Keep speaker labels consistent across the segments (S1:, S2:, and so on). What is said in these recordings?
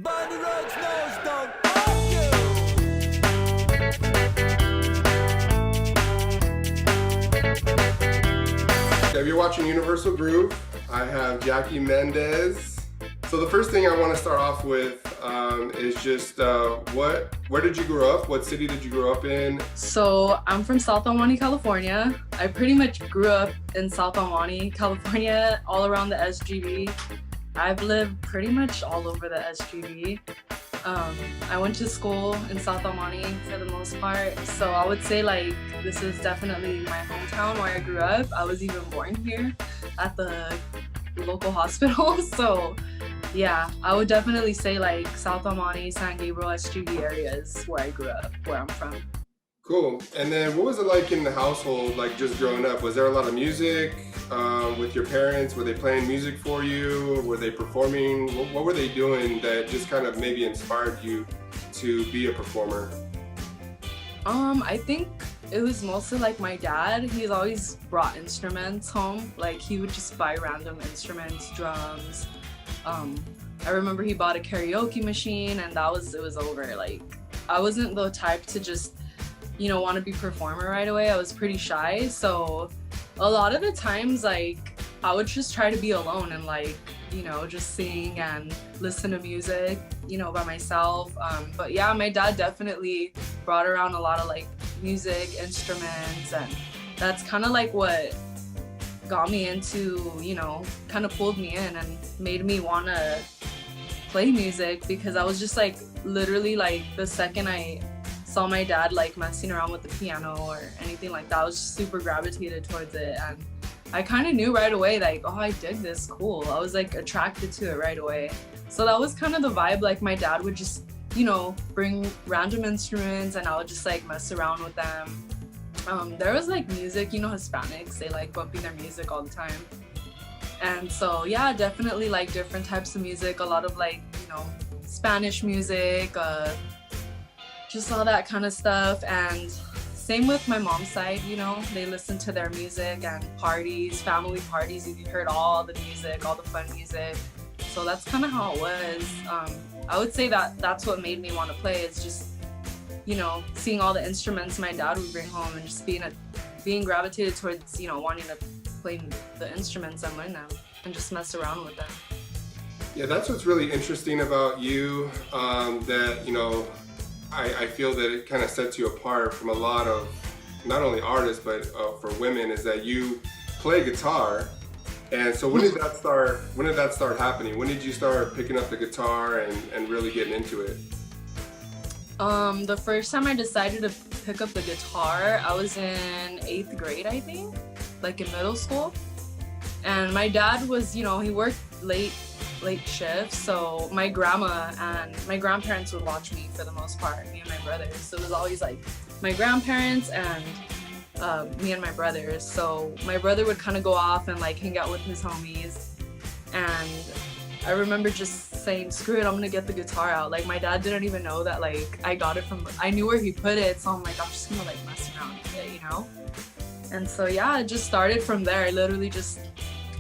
S1: Bunny Roads knows don't fuck you.
S2: If you're watching Universal Groove, I have Jackie Mendez. So the first thing I want to start off with is just where did you grow up? What city did you grow up in?
S3: So I'm from South El Monte, California. I pretty much grew up in South El Monte, California, all around the SGV. I've lived pretty much all over the SGV. I went to school in South El Monte for the most part. So I would say like this is definitely my hometown where I grew up. I was even born here at the local hospital. So yeah, I would definitely say like South El Monte, San Gabriel, SGV areas where I grew up, where I'm from.
S2: Cool. And then what was it like in the household, like just growing up? Was there a lot of music with your parents? Were they playing music for you? Were they performing? What were they doing that just kind of maybe inspired you to be a performer?
S3: I think it was mostly like my dad. He's always brought instruments home. Like he would just buy random instruments, drums. I remember he bought a karaoke machine and it was over. Like I wasn't the type to just, want to be performer right away. I was pretty shy. So a lot of the times like I would just try to be alone and like, just sing and listen to music, by myself. But yeah, my dad definitely brought around a lot of like music, instruments, and that's kind of like what got me into, kind of pulled me in and made me want to play music, because I was just like literally like the second I saw my dad like messing around with the piano or anything like that, I was just super gravitated towards it, and I kind of knew right away like, oh, I dig this, cool. I was like attracted to it right away. So that was kind of the vibe. Like my dad would just, bring random instruments and I would just like mess around with them. There was like music, Hispanics, they like bumping their music all the time. And so yeah, definitely like different types of music, a lot of like, Spanish music, just all that kind of stuff. And same with my mom's side, they listen to their music and parties, family parties, you heard all the music, all the fun music. So that's kind of how it was. I would say that that's what made me want to play, is just, seeing all the instruments my dad would bring home and just being gravitated towards, wanting to play the instruments and learn them and just mess around with them.
S2: Yeah, that's what's really interesting about you, that, I feel that it kind of sets you apart from a lot of, not only artists, but for women, is that you play guitar. And so when did that start happening? When did you start picking up the guitar and really getting into it?
S3: The first time I decided to pick up the guitar, I was in 8th grade, I think, like in middle school. And my dad was, he worked late shifts, so my grandma and my grandparents would watch me for the most part, me and my brothers. So it was always like my grandparents and me and my brothers. So my brother would kind of go off and like hang out with his homies, and I remember just saying, screw it, I'm gonna get the guitar out. Like my dad didn't even know that like I got it I knew where he put it, so I'm like, I'm just gonna like mess around with it, And so yeah, it just started from there.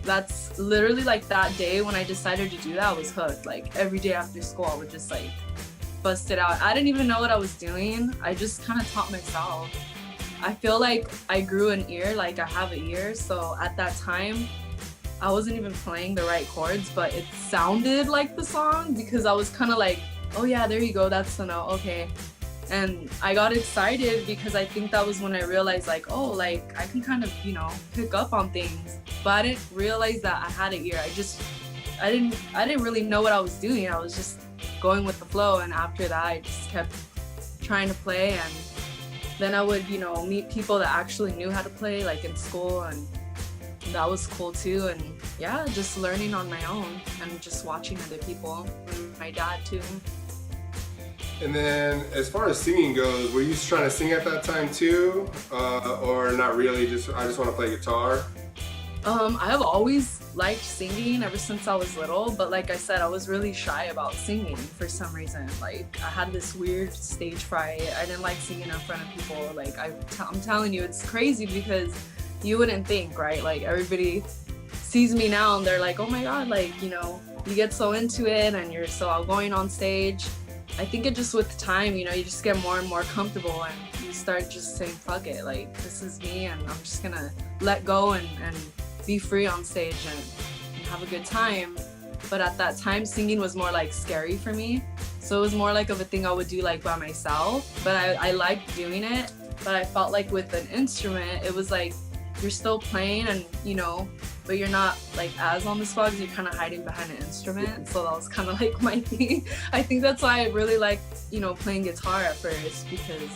S3: That's literally like that day when I decided to do that, I was hooked. Like every day after school I would just like bust it out. I didn't even know what I was doing. I just kind of taught myself. I feel like I grew an ear, like I have an ear. So at that time, I wasn't even playing the right chords, but it sounded like the song because I was kind of like, oh yeah, there you go, that's the note, okay. And I got excited because I think that was when I realized like, oh, like I can kind of, pick up on things. But I didn't realize that I had an ear. I didn't really know what I was doing. I was just going with the flow. And after that, I just kept trying to play. And then I would, meet people that actually knew how to play, like in school. And that was cool too. And yeah, just learning on my own and just watching other people, and my dad too.
S2: And then as far as singing goes, were you trying to sing at that time too? Or not really, I just want to play guitar?
S3: I have always liked singing ever since I was little, but like I said, I was really shy about singing for some reason. Like I had this weird stage fright. I didn't like singing in front of people. Like I'm telling you, it's crazy because you wouldn't think, right? Like everybody sees me now and they're like, oh my God, like, you get so into it and you're so outgoing on stage. I think it just with time, you know, you just get more and more comfortable and you start just saying, fuck it, like this is me and I'm just gonna let go and be free on stage and have a good time. But at that time, singing was more like scary for me. So it was more like of a thing I would do like by myself, but I liked doing it. But I felt like with an instrument, it was like you're still playing and, you know, but you're not like as on the spot because you're kind of hiding behind an instrument. So that was kind of like my thing. I think that's why I really liked, you know, playing guitar at first, because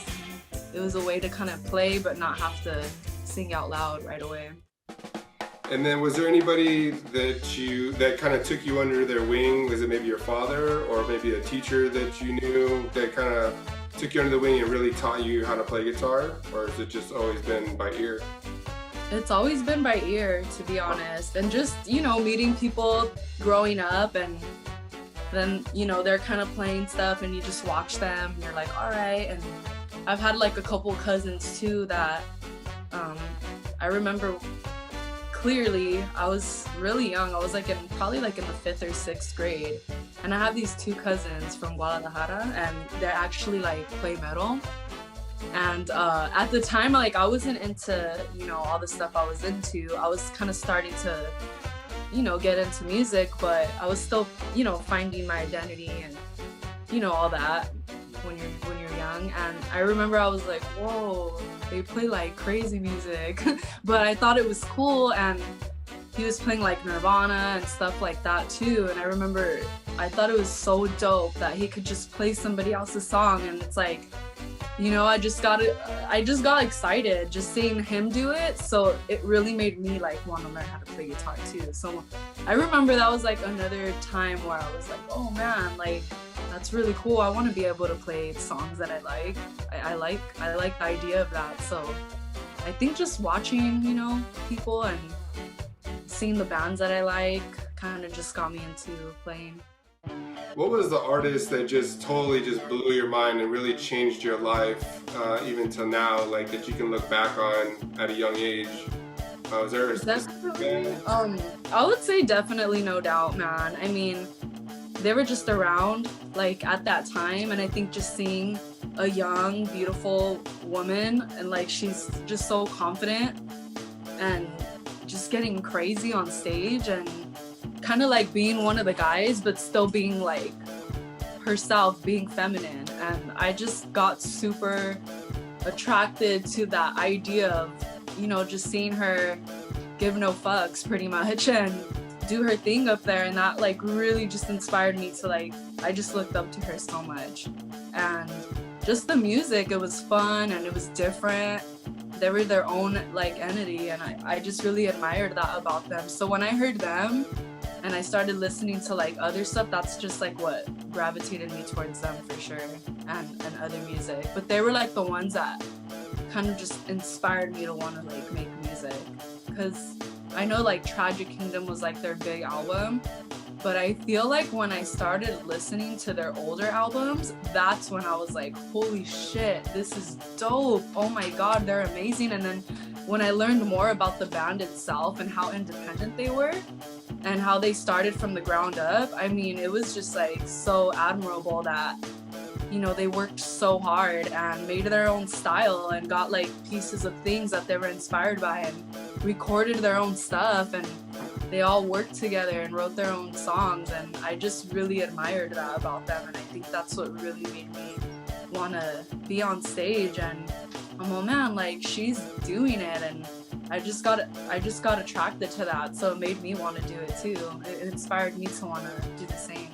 S3: it was a way to kind of play but not have to sing out loud right away.
S2: And then was there anybody that kind of took you under their wing? Was it maybe your father or maybe a teacher that you knew that kind of took you under the wing and really taught you how to play guitar? Or has it just always been by ear?
S3: It's always been by ear, to be honest, and just, you know, meeting people growing up, and then, you know, they're kind of playing stuff and you just watch them and you're like, all right. And I've had like a couple cousins too that I remember clearly. I was really young. I was like probably in the 5th or 6th grade, and I have these 2 cousins from Guadalajara, and they're actually like play metal. And at the time, like I wasn't into, you know, all the stuff I was into. I was kind of starting to, you know, get into music, but I was still, you know, finding my identity and, you know, all that when you're young. And I remember I was like, whoa, they play like crazy music. But I thought it was cool, and he was playing like Nirvana and stuff like that too. And I remember I thought it was so dope that he could just play somebody else's song, and it's like, you know, I just got excited just seeing him do it. So it really made me like want to learn how to play guitar too. So I remember that was like another time where I was like, oh man, like that's really cool. I want to be able to play songs that I like. I like the idea of that. So I think just watching, you know, people and seeing the bands that I like kind of just got me into playing.
S2: What was the artist that just totally just blew your mind and really changed your life, even till now, like that you can look back on at a young age? Was there a specific band?
S3: I would say definitely No Doubt, man. I mean, they were just around like at that time, and I think just seeing a young, beautiful woman and like she's just so confident and just getting crazy on stage and kind of like being one of the guys but still being like herself, being feminine. And I just got super attracted to that idea of, you know, just seeing her give no fucks pretty much and do her thing up there. And that like really just inspired me to like, I just looked up to her so much. And just the music, it was fun and it was different. They were their own like entity, and I just really admired that about them. So when I heard them and I started listening to like other stuff, that's just like what gravitated me towards them for sure, and other music. But they were like the ones that kind of just inspired me to want to like make music, because I know like Tragic Kingdom was like their big album, but I feel like when I started listening to their older albums, that's when I was like, holy shit, this is dope. Oh my God, they're amazing. And then when I learned more about the band itself and how independent they were and how they started from the ground up, I mean, it was just like so admirable that, you know, they worked so hard and made their own style and got like pieces of things that they were inspired by and recorded their own stuff, and they all worked together and wrote their own songs. And I just really admired that about them, and I think that's what really made me want to be on stage. And I'm like, man, like she's doing it, and I just got attracted to that, so it made me want to do it too. It inspired me to want to do the same.